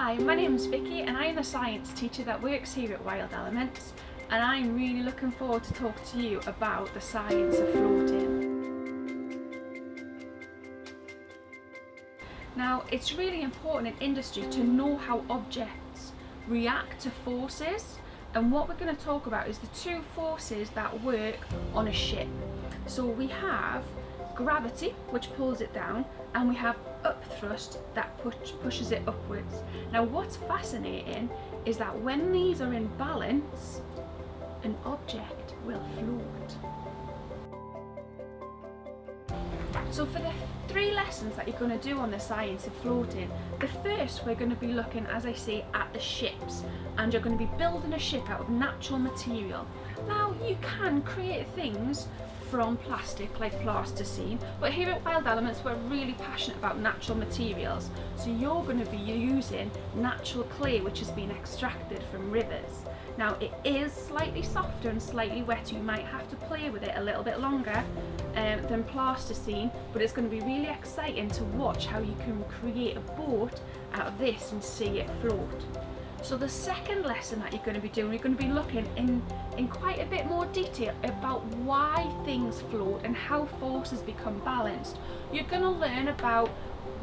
Hi, my name's Vicky and I'm a science teacher that works here at Wild Elements, and I'm really looking forward to talk to you about the science of floating. Now, it's really important in industry to know how objects react to forces, and what we're going to talk about is the two forces that work on a ship. So we have gravity, which pulls it down, and we have upthrust that pushes it upwards. Now what's fascinating is that when these are in balance, an object will float. So for the three lessons that you're going to do on the science of floating, the first we're going to be looking, as I say, at the ships, and you're going to be building a ship out of natural material. Now you can create things from plastic like plasticine, but here at Wild Elements we're really passionate about natural materials, so you're going to be using natural clay which has been extracted from rivers. Now it is slightly softer and slightly wetter, you might have to play with it a little bit longer than plasticine, but it's going to be really exciting to watch how you can create a boat out of this and see it float. So the second lesson that you're going to be doing, you're going to be looking in quite a bit more detail about why things float and how forces become balanced. You're going to learn about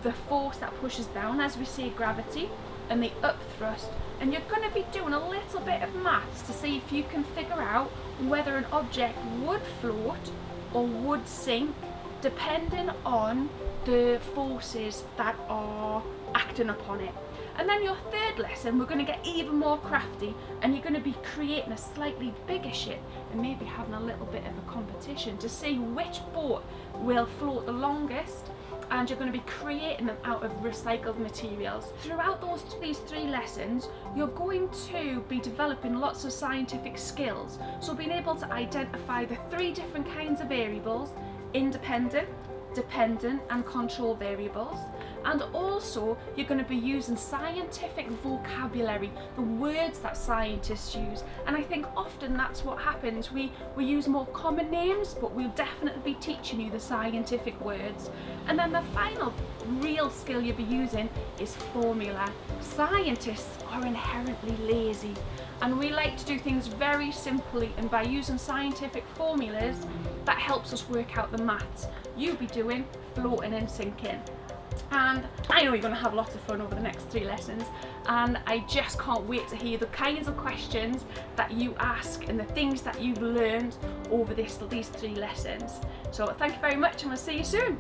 the force that pushes down, as we say, gravity, and the upthrust, and you're going to be doing a little bit of maths to see if you can figure out whether an object would float or would sink depending on the forces that are acting upon it. And then your third lesson, we're going to get even more crafty, and you're going to be creating a slightly bigger ship and maybe having a little bit of a competition to see which boat will float the longest, and you're going to be creating them out of recycled materials. Throughout these three lessons, you're going to be developing lots of scientific skills, so being able to identify the three different kinds of variables: independent, dependent and control variables. And also you're going to be using scientific vocabulary, the words that scientists use, and I think often that's what happens. We use more common names, but we'll definitely be teaching you the scientific words. And then the final real skill you'll be using is formula. Scientists are inherently lazy, and we like to do things very simply, and by using scientific formulas that helps us work out the maths. You'll be doing floating and sinking. And I know you're going to have lots of fun over the next three lessons, and I just can't wait to hear the kinds of questions that you ask and the things that you've learned over these three lessons. So thank you very much, and we'll see you soon.